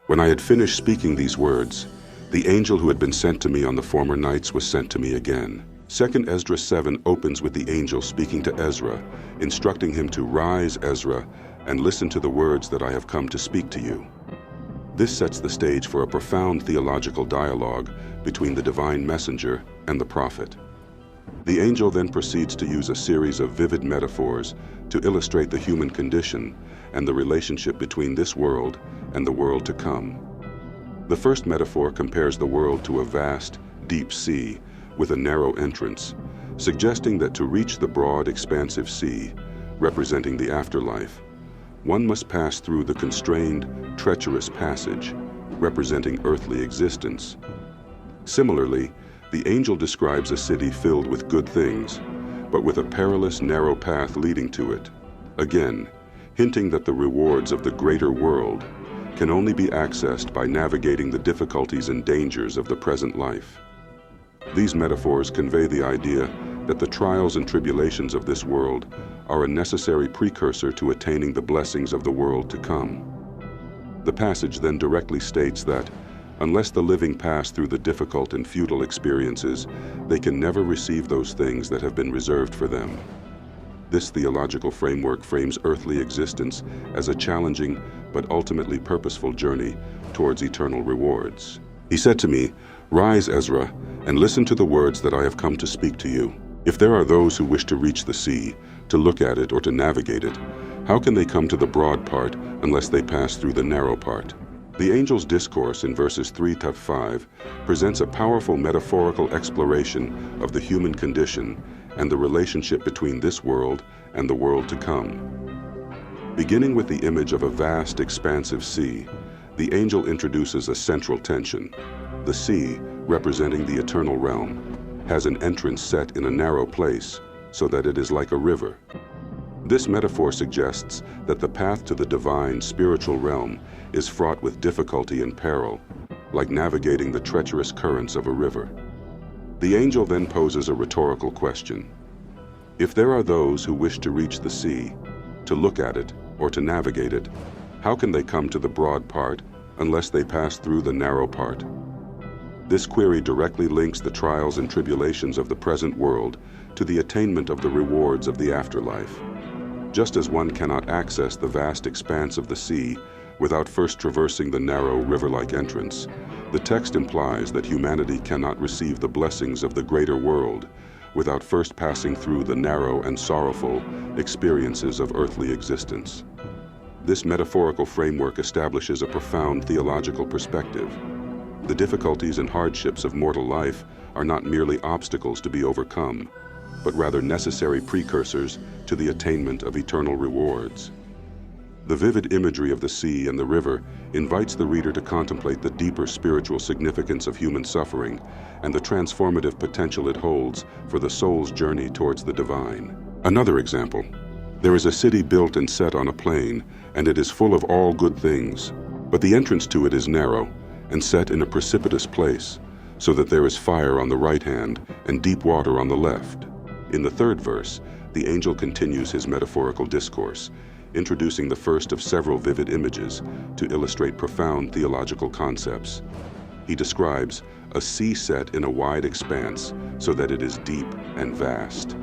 When I had finished speaking these words, the angel who had been sent to me on the former nights was sent to me again. 2 Esdras 7 opens with the angel speaking to Ezra, instructing him to rise, Ezra, and listen to the words that I have come to speak to you. This sets the stage for a profound theological dialogue between the divine messenger and the prophet. The angel then proceeds to use a series of vivid metaphors to illustrate the human condition and the relationship between this world and the world to come. The first metaphor compares the world to a vast, deep sea with a narrow entrance, suggesting that to reach the broad, expansive sea, representing the afterlife, one must pass through the constrained, treacherous passage, representing earthly existence. Similarly, the angel describes a city filled with good things, but with a perilous, narrow path leading to it, again, hinting that the rewards of the greater world can only be accessed by navigating the difficulties and dangers of the present life. These metaphors convey the idea that the trials and tribulations of this world are a necessary precursor to attaining the blessings of the world to come. The passage then directly states that, unless the living pass through the difficult and futile experiences, they can never receive those things that have been reserved for them. This theological framework frames earthly existence as a challenging but ultimately purposeful journey towards eternal rewards. He said to me, "Rise, Ezra, and listen to the words that I have come to speak to you. If there are those who wish to reach the sea, to look at it or to navigate it, how can they come to the broad part unless they pass through the narrow part?" The angel's discourse in verses 3 to 5 presents a powerful metaphorical exploration of the human condition and the relationship between this world and the world to come. Beginning with the image of a vast, expansive sea, the angel introduces a central tension. The sea, representing the eternal realm, has an entrance set in a narrow place so that it is like a river. This metaphor suggests that the path to the divine spiritual realm is fraught with difficulty and peril, like navigating the treacherous currents of a river. The angel then poses a rhetorical question. If there are those who wish to reach the sea, to look at it, or to navigate it, how can they come to the broad part unless they pass through the narrow part? This query directly links the trials and tribulations of the present world to the attainment of the rewards of the afterlife. Just as one cannot access the vast expanse of the sea without first traversing the narrow river-like entrance, the text implies that humanity cannot receive the blessings of the greater world without first passing through the narrow and sorrowful experiences of earthly existence. This metaphorical framework establishes a profound theological perspective. The difficulties and hardships of mortal life are not merely obstacles to be overcome, but rather necessary precursors to the attainment of eternal rewards. The vivid imagery of the sea and the river invites the reader to contemplate the deeper spiritual significance of human suffering and the transformative potential it holds for the soul's journey towards the divine. Another example. There is a city built and set on a plain, and it is full of all good things, but the entrance to it is narrow and set in a precipitous place, so that there is fire on the right hand and deep water on the left. In the third verse, the angel continues his metaphorical discourse, introducing the first of several vivid images to illustrate profound theological concepts. He describes a sea set in a wide expanse so that it is deep and vast.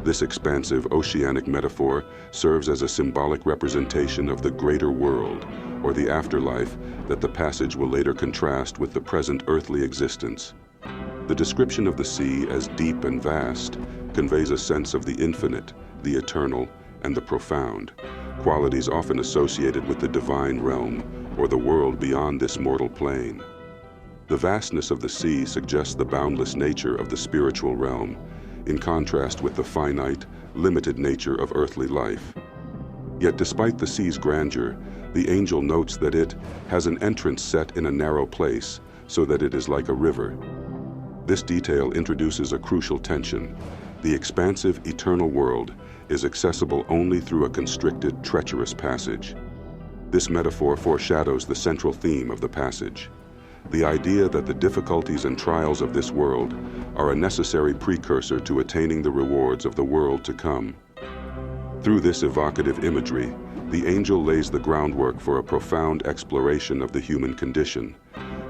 This expansive oceanic metaphor serves as a symbolic representation of the greater world, or the afterlife, that the passage will later contrast with the present earthly existence. The description of the sea as deep and vast conveys a sense of the infinite, the eternal, and the profound, qualities often associated with the divine realm or the world beyond this mortal plane. The vastness of the sea suggests the boundless nature of the spiritual realm, in contrast with the finite, limited nature of earthly life. Yet despite the sea's grandeur, the angel notes that it has an entrance set in a narrow place, so that it is like a river. This detail introduces a crucial tension. The expansive, eternal world is accessible only through a constricted, treacherous passage. This metaphor foreshadows the central theme of the passage: the idea that the difficulties and trials of this world are a necessary precursor to attaining the rewards of the world to come. Through this evocative imagery, the angel lays the groundwork for a profound exploration of the human condition,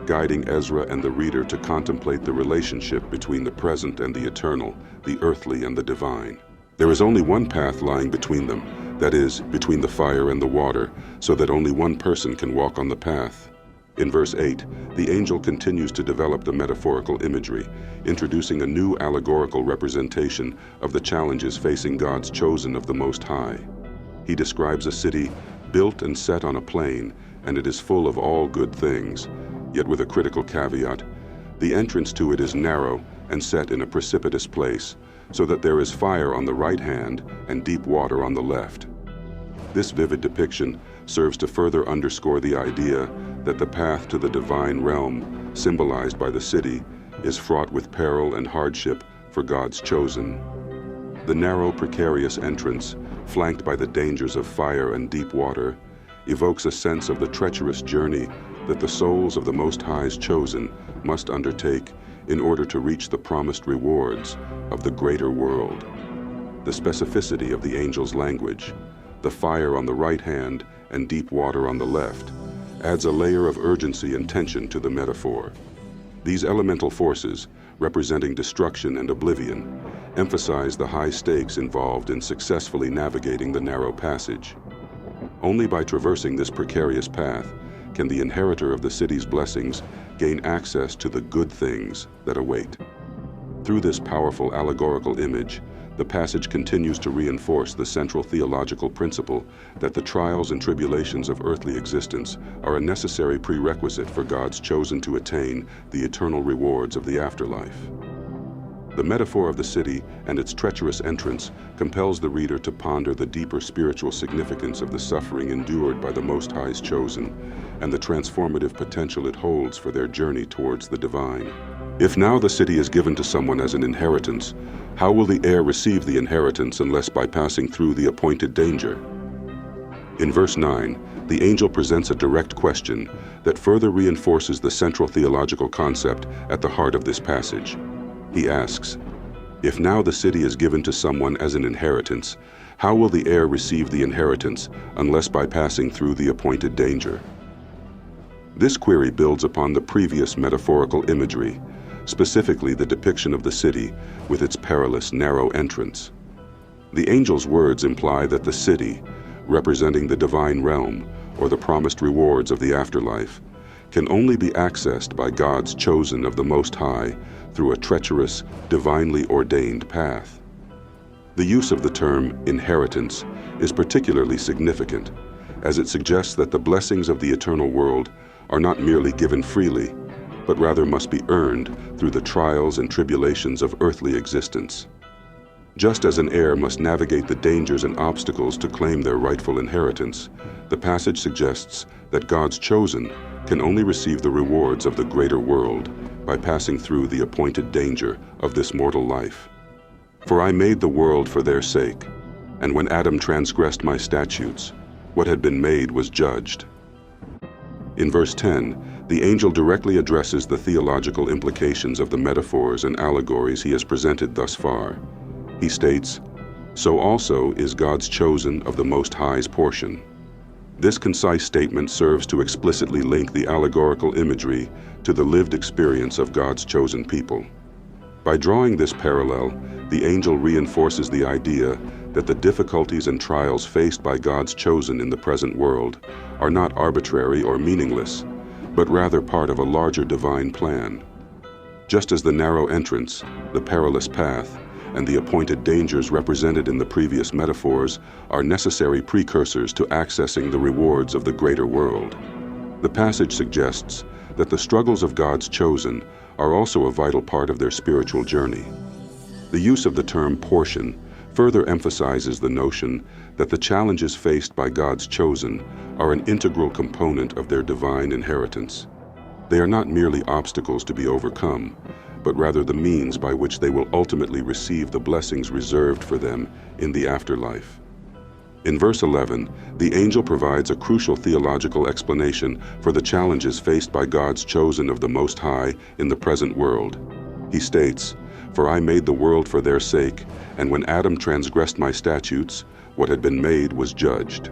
guiding Ezra and the reader to contemplate the relationship between the present and the eternal, the earthly and the divine. There is only one path lying between them, that is, between the fire and the water, so that only one person can walk on the path. In verse 8, the angel continues to develop the metaphorical imagery, introducing a new allegorical representation of the challenges facing God's chosen of the Most High. He describes a city built and set on a plain, and it is full of all good things, yet with a critical caveat. The entrance to it is narrow and set in a precipitous place, so that there is fire on the right hand and deep water on the left. This vivid depiction serves to further underscore the idea that the path to the divine realm, symbolized by the city, is fraught with peril and hardship for God's chosen. The narrow, precarious entrance, flanked by the dangers of fire and deep water, evokes a sense of the treacherous journey that the souls of the Most High's chosen must undertake in order to reach the promised rewards of the greater world. The specificity of the angel's language, the fire on the right hand and deep water on the left, adds a layer of urgency and tension to the metaphor. These elemental forces, representing destruction and oblivion, emphasize the high stakes involved in successfully navigating the narrow passage. Only by traversing this precarious path can the inheritor of the city's blessings gain access to the good things that await. Through this powerful allegorical image, the passage continues to reinforce the central theological principle that the trials and tribulations of earthly existence are a necessary prerequisite for God's chosen to attain the eternal rewards of the afterlife. The metaphor of the city and its treacherous entrance compels the reader to ponder the deeper spiritual significance of the suffering endured by the Most High's chosen and the transformative potential it holds for their journey towards the divine. If now the city is given to someone as an inheritance, how will the heir receive the inheritance unless by passing through the appointed danger? In verse 9, the angel presents a direct question that further reinforces the central theological concept at the heart of this passage. He asks, "If now the city is given to someone as an inheritance, how will the heir receive the inheritance unless by passing through the appointed danger?" This query builds upon the previous metaphorical imagery, specifically the depiction of the city with its perilous, narrow entrance. The angel's words imply that the city, representing the divine realm or the promised rewards of the afterlife, can only be accessed by God's chosen of the Most High through a treacherous, divinely ordained path. The use of the term inheritance is particularly significant, as it suggests that the blessings of the eternal world are not merely given freely, but rather must be earned through the trials and tribulations of earthly existence. Just as an heir must navigate the dangers and obstacles to claim their rightful inheritance, the passage suggests that God's chosen can only receive the rewards of the greater world by passing through the appointed danger of this mortal life. "For I made the world for their sake, and when Adam transgressed my statutes, what had been made was judged." In verse 10, the angel directly addresses the theological implications of the metaphors and allegories he has presented thus far. He states, "So also is God's chosen of the Most High's portion." This concise statement serves to explicitly link the allegorical imagery to the lived experience of God's chosen people. By drawing this parallel, the angel reinforces the idea that the difficulties and trials faced by God's chosen in the present world are not arbitrary or meaningless, but rather part of a larger divine plan. Just as the narrow entrance, the perilous path, and the appointed dangers represented in the previous metaphors are necessary precursors to accessing the rewards of the greater world. The passage suggests that the struggles of God's chosen are also a vital part of their spiritual journey. The use of the term portion further emphasizes the notion that the challenges faced by God's chosen are an integral component of their divine inheritance. They are not merely obstacles to be overcome, but rather the means by which they will ultimately receive the blessings reserved for them in the afterlife. In verse 11, the angel provides a crucial theological explanation for the challenges faced by God's chosen of the Most High in the present world. He states, "For I made the world for their sake, and when Adam transgressed my statutes, what had been made was judged."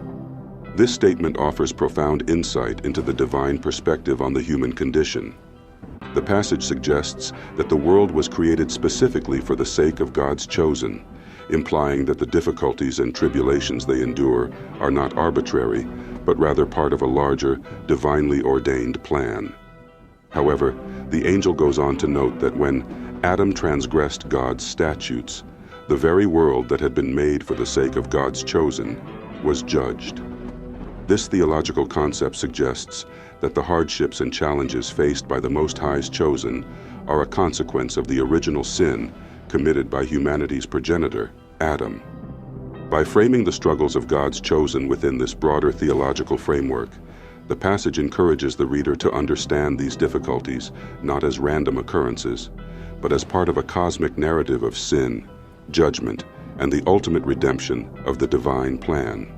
This statement offers profound insight into the divine perspective on the human condition. The passage suggests that the world was created specifically for the sake of God's chosen, implying that the difficulties and tribulations they endure are not arbitrary, but rather part of a larger, divinely ordained plan. However, the angel goes on to note that when Adam transgressed God's statutes, the very world that had been made for the sake of God's chosen was judged. This theological concept suggests that the hardships and challenges faced by the Most High's chosen are a consequence of the original sin committed by humanity's progenitor, Adam. By framing the struggles of God's chosen within this broader theological framework, the passage encourages the reader to understand these difficulties not as random occurrences, but as part of a cosmic narrative of sin, judgment, and the ultimate redemption of the divine plan.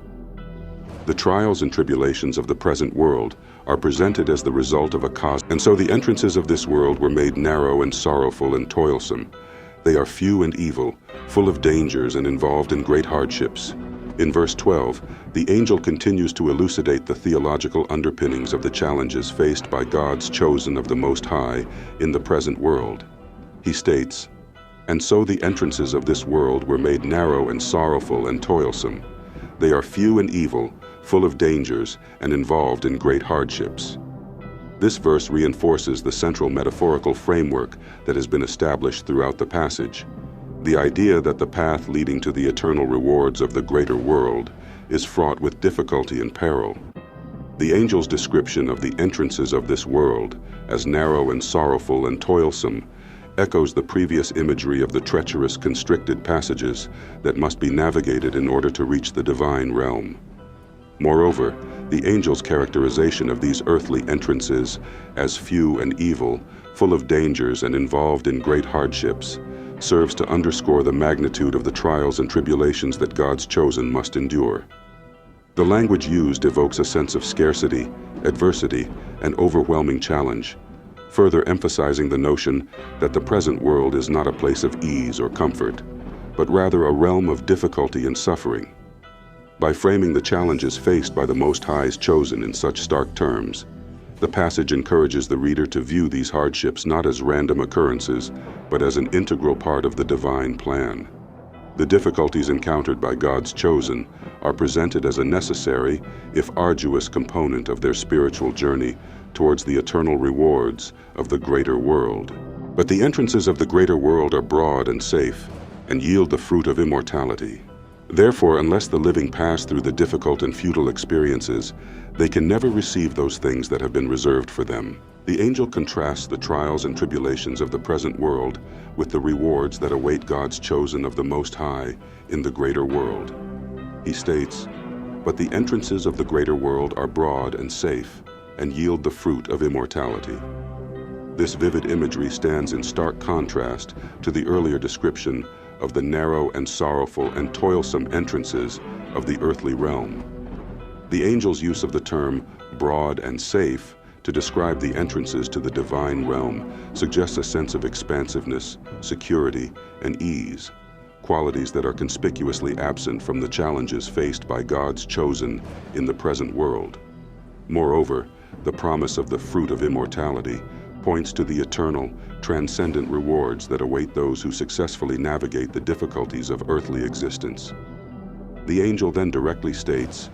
The trials and tribulations of the present world are presented as the result of and so the entrances of this world were made narrow and sorrowful and toilsome. They are few and evil, full of dangers and involved in great hardships. In verse 12, the angel continues to elucidate the theological underpinnings of the challenges faced by God's chosen of the Most High in the present world. He states, "And so the entrances of this world were made narrow and sorrowful and toilsome. They are few and evil, full of dangers, and involved in great hardships." This verse reinforces the central metaphorical framework that has been established throughout the passage. The idea that the path leading to the eternal rewards of the greater world is fraught with difficulty and peril. The angel's description of the entrances of this world as narrow and sorrowful and toilsome echoes the previous imagery of the treacherous, constricted passages that must be navigated in order to reach the divine realm. Moreover, the angel's characterization of these earthly entrances as few and evil, full of dangers and involved in great hardships, serves to underscore the magnitude of the trials and tribulations that God's chosen must endure. The language used evokes a sense of scarcity, adversity, and overwhelming challenge, further emphasizing the notion that the present world is not a place of ease or comfort, but rather a realm of difficulty and suffering. By framing the challenges faced by the Most High's chosen in such stark terms, the passage encourages the reader to view these hardships not as random occurrences, but as an integral part of the divine plan. The difficulties encountered by God's chosen are presented as a necessary, if arduous, component of their spiritual journey towards the eternal rewards of the greater world. But the entrances of the greater world are broad and safe, and yield the fruit of immortality. Therefore, unless the living pass through the difficult and futile experiences, they can never receive those things that have been reserved for them. The angel contrasts the trials and tribulations of the present world with the rewards that await God's chosen of the Most High in the greater world. He states, "But the entrances of the greater world are broad and safe, and yield the fruit of immortality." This vivid imagery stands in stark contrast to the earlier description of the narrow and sorrowful and toilsome entrances of the earthly realm. The angel's use of the term broad and safe to describe the entrances to the divine realm suggests a sense of expansiveness, security, and ease, qualities that are conspicuously absent from the challenges faced by God's chosen in the present world. Moreover, the promise of the fruit of immortality points to the eternal, transcendent rewards that await those who successfully navigate the difficulties of earthly existence. The angel then directly states,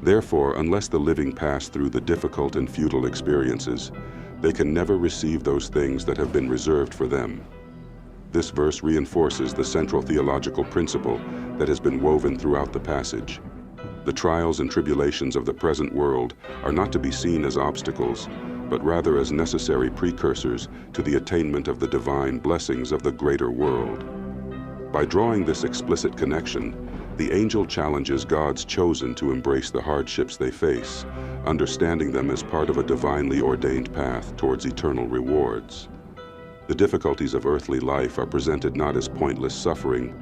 "Therefore, unless the living pass through the difficult and futile experiences, they can never receive those things that have been reserved for them." This verse reinforces the central theological principle that has been woven throughout the passage. The trials and tribulations of the present world are not to be seen as obstacles, but rather as necessary precursors to the attainment of the divine blessings of the greater world. By drawing this explicit connection, the angel challenges God's chosen to embrace the hardships they face, understanding them as part of a divinely ordained path towards eternal rewards. The difficulties of earthly life are presented not as pointless suffering,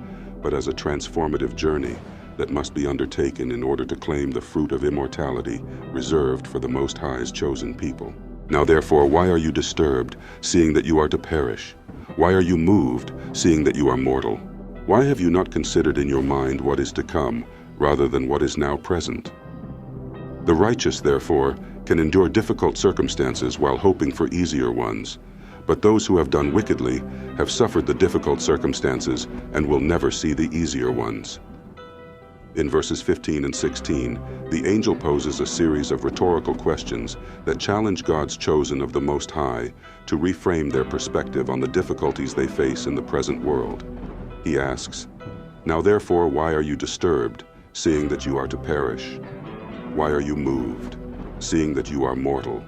but as a transformative journey that must be undertaken in order to claim the fruit of immortality reserved for the Most High's chosen people. Now therefore, why are you disturbed, seeing that you are to perish? Why are you moved, seeing that you are mortal? Why have you not considered in your mind what is to come, rather than what is now present? The righteous, therefore, can endure difficult circumstances while hoping for easier ones, but those who have done wickedly have suffered the difficult circumstances and will never see the easier ones. In verses 15 and 16, the angel poses a series of rhetorical questions that challenge God's chosen of the Most High to reframe their perspective on the difficulties they face in the present world. He asks, "Now therefore, why are you disturbed, seeing that you are to perish? Why are you moved, seeing that you are mortal?"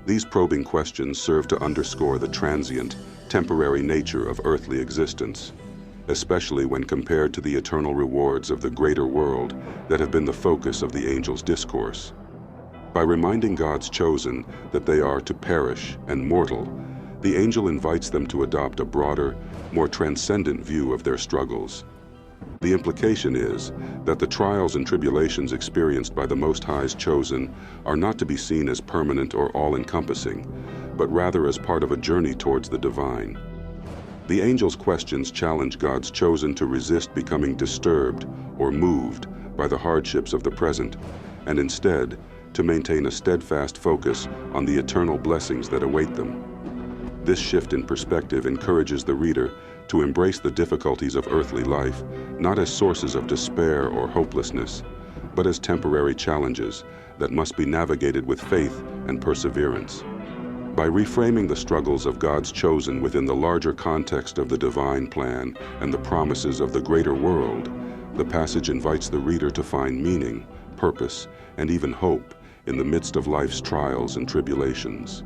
These probing questions serve to underscore the transient, temporary nature of earthly existence, especially when compared to the eternal rewards of the greater world that have been the focus of the angel's discourse. By reminding God's chosen that they are to perish and mortal, the angel invites them to adopt a broader, more transcendent view of their struggles. The implication is that the trials and tribulations experienced by the Most High's chosen are not to be seen as permanent or all-encompassing, but rather as part of a journey towards the divine. The angel's questions challenge God's chosen to resist becoming disturbed or moved by the hardships of the present, and instead to maintain a steadfast focus on the eternal blessings that await them. This shift in perspective encourages the reader to embrace the difficulties of earthly life, not as sources of despair or hopelessness, but as temporary challenges that must be navigated with faith and perseverance. By reframing the struggles of God's chosen within the larger context of the divine plan and the promises of the greater world, the passage invites the reader to find meaning, purpose, and even hope in the midst of life's trials and tribulations.